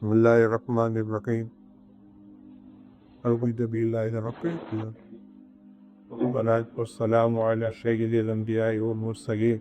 بسم اللہ الرحمن الرحیم الحمد للہ رب العالمین والصلاة والسلام علی سید الانبیاء والمرسلین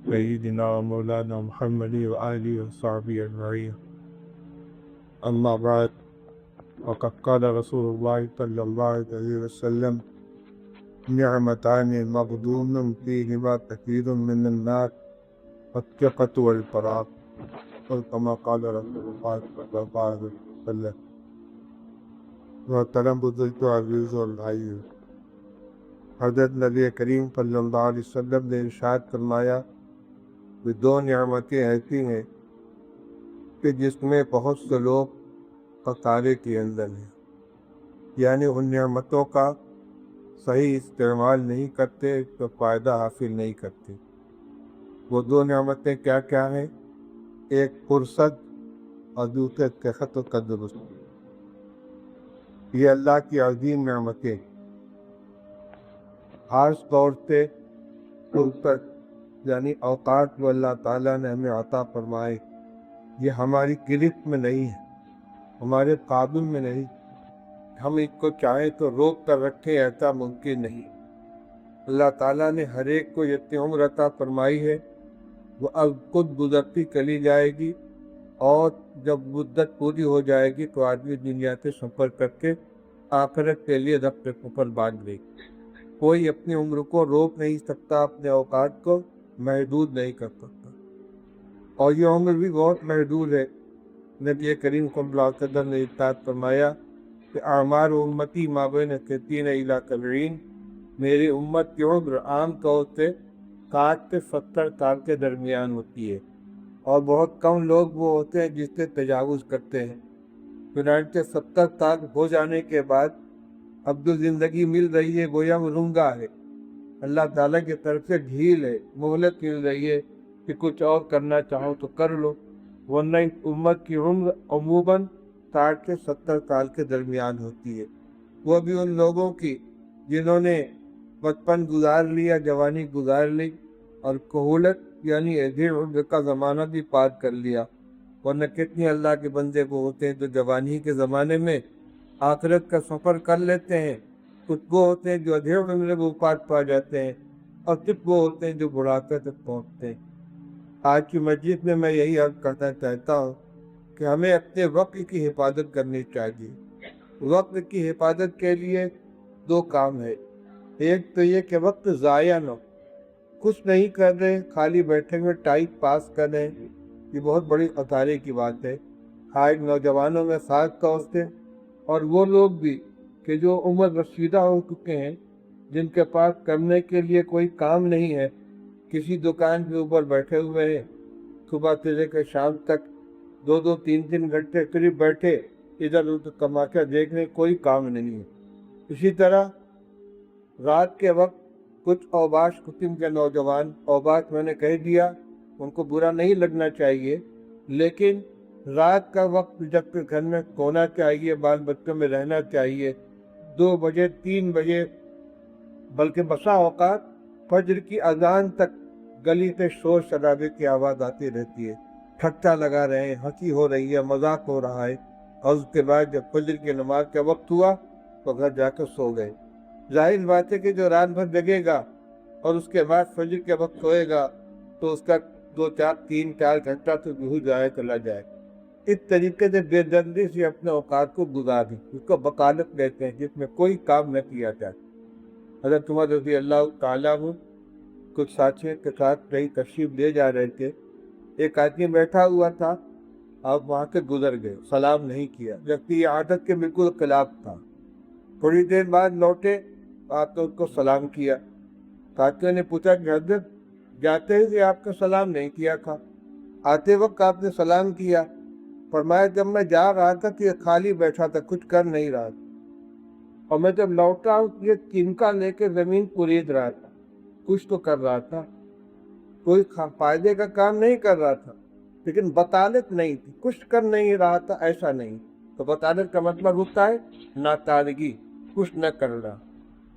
سیدنا و مولانا محمد وآلہ وصحبہ اجمعین اما بعد وقد قال رسول اللہ صلی اللہ علیہ وسلم نعمتان مغبون فیہما کثیر من الناس الثقة والفراغ اور کما قال رسول اللہ صلی اللہ علیہ وسلم۔ محترم بزرگ عزیز اور بھائی، حضرت نبی کریم صلی اللہ علیہ وسلم نے ارشاد فرمایا کہ دو نعمتیں ایسی ہیں کہ جس میں بہت سے لوگ خسارے کے اندر ہیں، یعنی ان نعمتوں کا صحیح استعمال نہیں کرتے تو فائدہ حاصل نہیں کرتے۔ وہ دو نعمتیں کیا کیا ہیں؟ ایک فرصت اور دوسرے صحت و تندرستی۔ یہ اللہ کی عظیم نعمتیں، خاص طور سے فرصت یعنی اوقات جو اللہ تعالیٰ نے ہمیں عطا فرمائے، یہ ہماری گرفت میں نہیں ہے، ہمارے قابل میں نہیں۔ ہم اس کو چاہیں تو روک کر رکھیں، ایسا ممکن نہیں۔ اللہ تعالیٰ نے ہر ایک کو اتنی عمر عطا فرمائی ہے، وہ اب خود گزرتی چلی جائے گی، اور جب مدت پوری ہو جائے گی تو آدمی دنیا سے سفر کر کے آخرت کے لیے رخت سفر باندھ لے گی۔ کوئی اپنی عمر کو روک نہیں سکتا، اپنے اوقات کو محدود نہیں کر سکتا، اور یہ عمر بھی بہت محدود ہے۔ نبی کریم صلی اللہ علیہ وسلم نے ارشاد فرمایا کہ اعمار امتی ما بین 30 الی 70، میری امت کی عمر عام طور سے 60 سے 70 سال کے درمیان ہوتی ہے، اور بہت کم لوگ وہ ہوتے ہیں جس سے تجاوز کرتے ہیں۔ چنانچہ 70 سال ہو جانے کے بعد اب جو زندگی مل رہی ہے گویا مرونگا ہے، اللہ تعالیٰ کی طرف سے ڈھیل ہے، مہلت مل رہی ہے کہ کچھ اور کرنا چاہو تو کر لو، ورنہ اس امت کی عمر عموماً 60 سے 70 سال کے درمیان ہوتی ہے۔ وہ بھی ان لوگوں کی جنہوں نے بچپن گزار لیا، جوانی گزار لی، اور کہولت یعنی ایدھی عمر کا زمانہ بھی پار کر لیا۔ ورنہ کتنے اللہ کے بندے کو ہوتے ہیں جو جوانی کے زمانے میں آخرت کا سفر کر لیتے ہیں، کچھ وہ ہوتے ہیں جو ادھیڑ عمر میں وفات پا جاتے ہیں، اور صرف وہ ہوتے ہیں جو بڑھاپے تک پہنچتے ہیں۔ آج کی مسجد میں میں یہی عرض کرنا چاہتا ہوں کہ ہمیں اپنے وقت کی حفاظت کرنی چاہیے۔ وقت کی حفاظت کے لیے دو کام ہے۔ ایک تو یہ کہ وقت ضائع نہ ہو، کچھ نہیں کر رہے، خالی بیٹھے ہوئے ٹائم پاس کر رہے ہیں، یہ بہت بڑی خطرے کی بات ہے۔ آج نوجوانوں میں خاص طور سے، اور وہ لوگ بھی کہ جو عمر رسیدہ ہو چکے ہیں، جن کے پاس کرنے کے لیے کوئی کام نہیں ہے، کسی دکان کے اوپر بیٹھے ہوئے ہیں، صبح سے لے کر شام تک 2 3 گھنٹے قریب بیٹھے، ادھر ادھر تماشا دیکھنے، کوئی کام نہیں ہے۔ اسی طرح رات کے وقت کچھ اوباش قسم کے نوجوان، اوباش میں نے کہہ دیا، ان کو برا نہیں لگنا چاہیے، لیکن رات کا وقت جب کہ گھر میں سونا چاہیے، بال بچوں میں رہنا چاہیے، 2 بجے 3 بجے، بلکہ بسا اوقات فجر کی اذان تک گلی سے شور شرابے کی آواز آتی رہتی ہے، ٹھٹا لگا رہے ہیں، ہنسی ہو رہی ہے، مذاق ہو رہا ہے، اور اس کے بعد جب فجر کی نماز کا وقت ہوا تو گھر جا کر سو گئے۔ ظاہر بات ہے کہ جو رات بھر جگے گا اور اس کے بعد فجر کے وقت سوئے گا تو اس کا 2 4 3 4 گھنٹہ تو بہت ضائع چلا جائے۔ اس طریقے سے بے دردی سے اپنے اوقات کو گزاریں، اس کو بکالت لیتے ہیں، جس میں کوئی کام نہ کیا جائے۔ حضرت عمر رضی اللہ تعالیٰ عنہ کچھ ساتھیوں کے ساتھ کہیں تشریف لے جا رہے تھے، ایک آدمی بیٹھا ہوا تھا، آپ وہاں سے گزر گئے، سلام نہیں کیا، جبکہ یہ عادت کے بالکل خلاف تھا۔ تھوڑی دیر بعد لوٹے، آپ نے اس کو سلام کیا۔ ساتھیوں نے پوچھا کہ حضرت جاتے ہی آپ کا سلام نہیں کیا تھا، آتے وقت آپ نے سلام کیا۔ فرمایا جب میں جا رہا تھا تو یہ خالی بیٹھا تھا، کچھ کر نہیں رہا تھا، اور میں جب لوٹا یہ تنکا لے کے زمین کورید رہا تھا، کچھ تو کر رہا تھا، کوئی فائدے کا کام نہیں کر رہا تھا، لیکن بطالت نہیں تھی، کچھ کر نہیں رہا تھا، ایسا نہیں۔ تو بطالت کا مطلب ہوتا ہے ناتارگی، کچھ نہ کرنا۔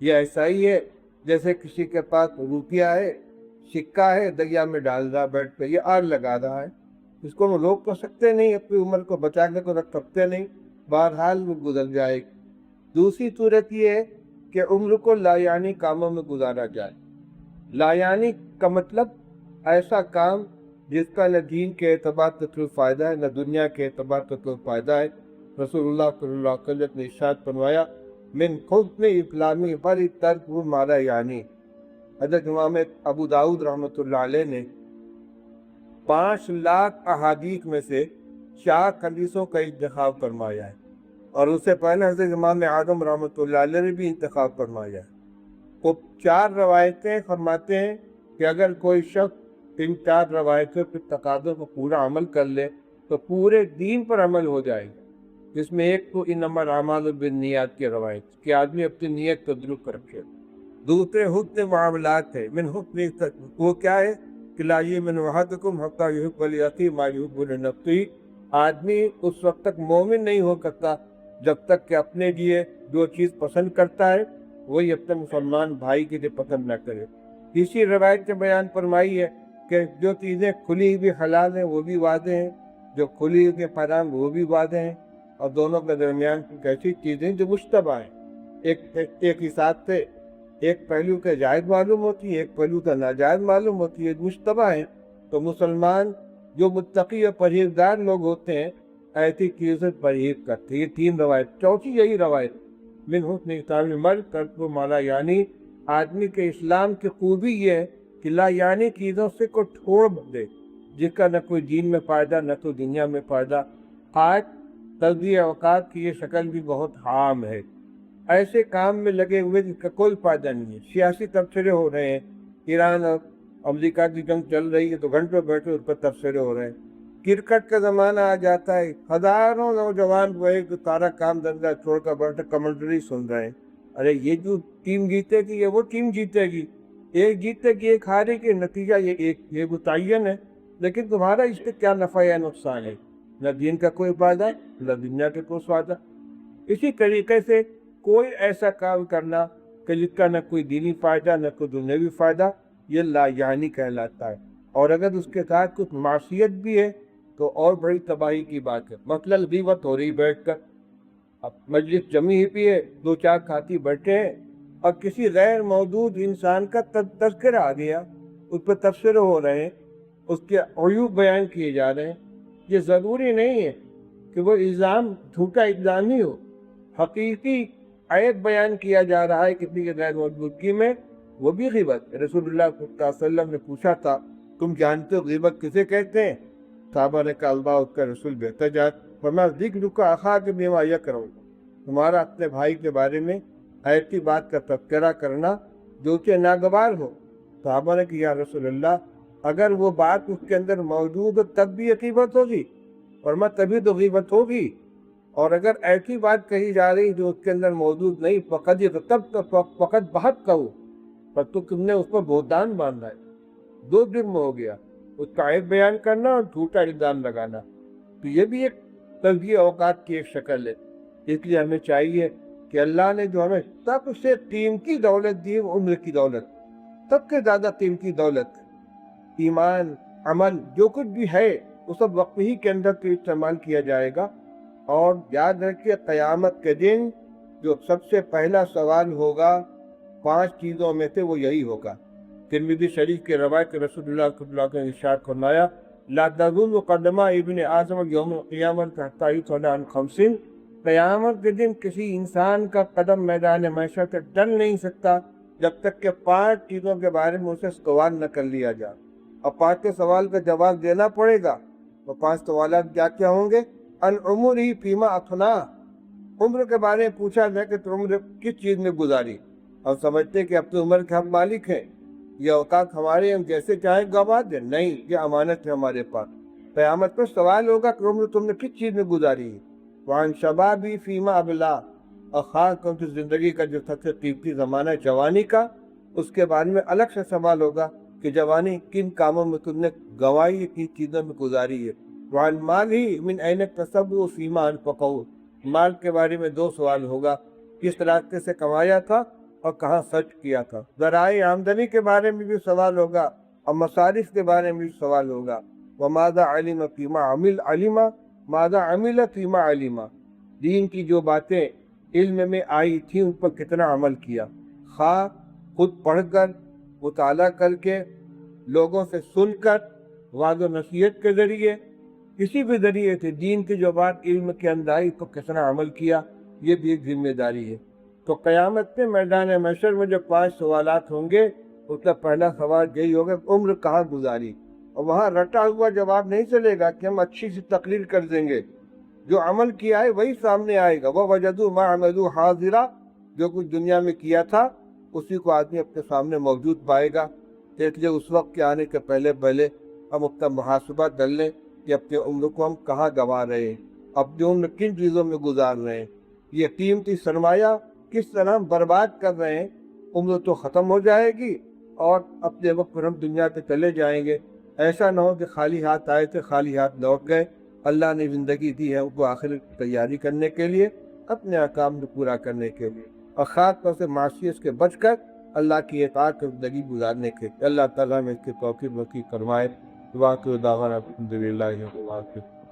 یہ ایسا ہی ہے جیسے کسی کے پاس روپیہ ہے، سکہ ہے، دریا میں ڈال رہا بیٹھ پہ، یہ آگ لگا رہا ہے، اس کو ہم روک تو سکتے نہیں، اپنی عمر کو بچا کے تو رکھ سکتے نہیں، بہرحال وہ گزر جائے گی۔ دوسری صورت یہ ہے کہ عمر کو لایعنی کاموں میں گزارا جائے۔ لایعنی کا مطلب ایسا کام جس کا نہ دین کے اعتبار سے کوئی فائدہ ہے، نہ دنیا کے اعتبار سے کوئی فائدہ ہے۔ رسول اللہ صلی اللہ علیہ وسلم نے ارشاد فرمایا من حسن اسلام المرء ترکہ ما لا یعنی۔ حضرت امام ابو داؤد رحمۃ اللہ علیہ نے 5 لاکھ احادیث میں سے 4 حدیثوں کا انتخاب فرمایا ہے، اور اس سے پہلے حضرت امام اعظم رحمۃ اللہ علیہ نے بھی انتخاب فرمایا ہے۔ وہ 4 روایتیں فرماتے ہیں کہ اگر کوئی شخص ان 4 روایتوں کے تقاضوں کو پورا عمل کر لے تو پورے دین پر عمل ہو جائے گا۔ جس میں ایک تو انما الاعمال بالنیات کی روایت کہ آدمی اپنی نیت کو درست رکھے۔ دوسرے حسن معاملات ہے، من حسن وہ کیا ہے کہ لا یؤمن احدکم حتی یحب لاخیہ ما یحب لنفسہ۔ آدمی اس وقت تک مومن نہیں ہو سکتا جب تک کہ اپنے لیے جو چیز پسند کرتا ہے وہی اپنے مسلمان بھائی کے لیے پسند نہ کرے۔ اسی روایت سے بیان فرمائی ہے کہ جو چیزیں کھلی ہوئی حلال ہیں وہ بھی واضح ہیں، جو کھلی ہوئی حرام وہ بھی واضح ہیں، اور دونوں کے درمیان کچھ ایسی چیزیں جو مشتبہ ہیں۔ ایک حساب سے ایک پہلو کا جائز معلوم ہوتی ہے، ایک پہلو کا ناجائز معلوم ہوتی ہے، مشتبہ ہیں۔ تو مسلمان جو متقی اور پرہیزگار لوگ ہوتے ہیں ایسی چیزوں سے پرہیز کرتے ہیں۔ یہ 3 روایت۔ چوتھی یہی روایت من حسن اسلام المرء ترکہ ما لا یعنی، آدمی کے اسلام کی خوبی یہ ہے کہ لا یعنی چیزوں سے کو چھوڑ دے جس کا نہ کوئی دین میں فائدہ نہ تو دنیا میں فائدہ۔ آج تضییع اوقات کی یہ شکل بھی بہت عام ہے، ایسے کام میں لگے ہوئے جس کا کوئی فائدہ نہیں ہے۔ سیاسی تبصرے ہو رہے ہیں، ایران اور امریکہ کی جنگ چل رہی ہے تو گھنٹوں بیٹھے اس پر تبصرے ہو رہے ہیں۔ کرکٹ کا زمانہ آ جاتا ہے، ہزاروں نوجوان وہ ایک سارا کام دھندا چھوڑ کر بیٹھے کمنٹری سن رہے ہیں۔ ارے یہ جو ٹیم جیتے گی یہ وہ ٹیم جیتے گی، ایک جیتے گی ایک ہارے گی، نتیجہ یہ متعین ہے، لیکن تمہارا اس سے کیا نفع یا نقصان ہے؟ نہ دین کا کوئی فائدہ ہے نہ دنیا کا کوئی فائدہ۔ اسی طریقے سے کوئی ایسا کام کرنا کہ جس کا نہ کوئی دینی فائدہ نہ کوئی دنیاوی فائدہ، یہ لا یعنی کہلاتا ہے۔ اور اگر اس کے ساتھ کچھ معصیت بھی ہے تو اور بڑی تباہی کی بات ہے۔ مثلاً غیبت ہو رہی بیٹھ کر، اب مجلس جمی ہوئی ہے، 2-4 ساتھی بیٹھے ہیں اور کسی غیر موجود انسان کا تذکرہ آ گیا، اس پہ تبصرے ہو رہے ہیں، اس کے عیوب بیان کیے جا رہے ہیں۔ یہ ضروری نہیں ہے کہ وہ الزام جھوٹا الزام ہی ہو، حقیقی عیب بیان کیا جا رہا ہے کسی کے غیر موجودگی میں، وہ بھی غیبت۔ رسول اللہ صلی اللہ علیہ وسلم نے پوچھا تھا تم جانتے ہو غیبت کسے کہتے ہیں؟ صحابہ نے کہا اللہ اس کا رسول بہتر جان۔ فرمایا ذکرک اخاک بما یکرہ، تمہارا اپنے بھائی کے بارے میں ایسی بات کا تذکرہ کرنا جو اسے ناگوار ہو۔ صحابہ نے کہا یا رسول اللہ اگر وہ بات اس کے اندر موجود ہو تب بھی یہ غیبت ہوگی؟ فرمایا تبھی تو غیبت ہوگی، اور اگر ایسی بات کہی جا رہی جو اس کے اندر موجود نہیں فقط بحث کہو، پر تو تم نے اس پر بہتان باندھا ہے، 2 جرم ہو گیا، اس کا عیب بیان کرنا اور جھوٹا الزام لگانا۔ تو یہ بھی ایک تضییع اوقات کی ایک شکل ہے۔ اس لیے ہمیں چاہیے کہ اللہ نے جو ہمیں سب سے قیمتی دولت دی وہ عمر کی دولت، سب سے زیادہ قیمتی دولت، ایمان عمل جو کچھ بھی ہے وہ سب وقت ہی کے اندر تو استعمال کیا جائے گا۔ اور یاد رکھیے قیامت کے دن جو سب سے پہلا سوال ہوگا 5 چیزوں میں سے وہ یہی ہوگا۔ ترمذی شریف کے روایت رسول اللہ صلی اللہ علیہ وسلم نے ارشاد فرمایا لا تزول قدم ابن آدم یوم القیامت حتی یسأل عن 5۔ قیامت کے دن کسی انسان کا قدم میدان محشر سے ڈل نہیں سکتا جب تک کہ 5 چیزوں کے بارے میں اسے سوال نہ کر لیا جائے، اور 5 سوال کا جواب دینا پڑے گا۔ وہ 5 سوالات کیا کیا ہوں گے؟ ان عمرہ فیما افناہ، عمر کے بارے میں پوچھا جائے کہ تم عمر کس چیز میں گزاری، اور سمجھتے کہ اپنی عمر کے ہم مالک ہیں، یہ اوقات ہمارے ہم جیسے چاہیں گوا دیں، نہیں، یہ امانت ہے ہمارے پاس۔ قیامت پر سوال ہوگا کہ عمر تم نے کس چیز میں گزاری ہے۔ وعن شبابی فیما ابلا، اور خاص طور سے زندگی کا جو سب سے قیمتی زمانہ ہے جوانی کا، اس کے بارے میں الگ سے سوال ہوگا کہ جوانی کن کاموں میں تم نے گنوائی ہے، کن چیزوں میں گزاری ہے۔ وعن مالی من این اکتسبہ فیما انفقہ، مال کے بارے میں 2 سوال ہوگا، کس راستے سے کمایا تھا اور کہاں خرچ کیا تھا۔ ذرائع آمدنی کے بارے میں بھی سوال ہوگا اور مصارف کے بارے میں بھی سوال ہوگا۔ وماذا علم فیما عمل علم ماذا عمل فیما علم، دین کی جو باتیں علم میں آئی تھیں ان پر کتنا عمل کیا، خواہ خود پڑھ کر، مطالعہ کر کے، لوگوں سے سن کر، وعظ و نصیحت کے ذریعے، کسی بھی ذریعے سے دین کی جو بات علم کے اندر آئی تو کتنا عمل کیا، یہ بھی ایک ذمہ داری ہے۔ تو قیامت میں میدان محشر میں جو 5 سوالات ہوں گے، اس کا پہلا سوال یہی ہوگا عمر کہاں گزاری، اور وہاں رٹا ہوا جواب نہیں چلے گا کہ ہم اچھی سی تقریر کر دیں گے، جو عمل کیا ہے وہی سامنے آئے گا۔ وَوَجَدُوا مَا عَمِلُوا حَاضِرًا، جو کچھ دنیا میں کیا تھا اسی کو آدمی اپنے سامنے موجود پائے گا۔ اس لیے اس وقت کے آنے کے پہلے ہم اپنا محاسبہ کر لیں کہ اپنی عمر کو ہم کہاں گنوا رہے ہیں، اپنی عمر کن چیزوں میں گزار رہے ہیں، یہ قیمتی سرمایہ کس طرح ہم برباد کر رہے ہیں۔ عمر تو ختم ہو جائے گی اور اپنے وقت پر ہم دنیا سے چلے جائیں گے، ایسا نہ ہو کہ خالی ہاتھ آئے تھے خالی ہاتھ لوٹ گئے۔ اللہ نے زندگی دی ہے ان کو آخرت کی تیاری کرنے کے لیے، اپنے احکام کو پورا کرنے کے لیے، اور خاص طور سے معصیت سے بچ کر اللہ کی اطاعت کی زندگی گزارنے کے لیے۔ اللہ تعالیٰ میں اس کی توفیق نصیب فرمائے۔ دعا کرو دعوانا الحمدللہ رب العالمین۔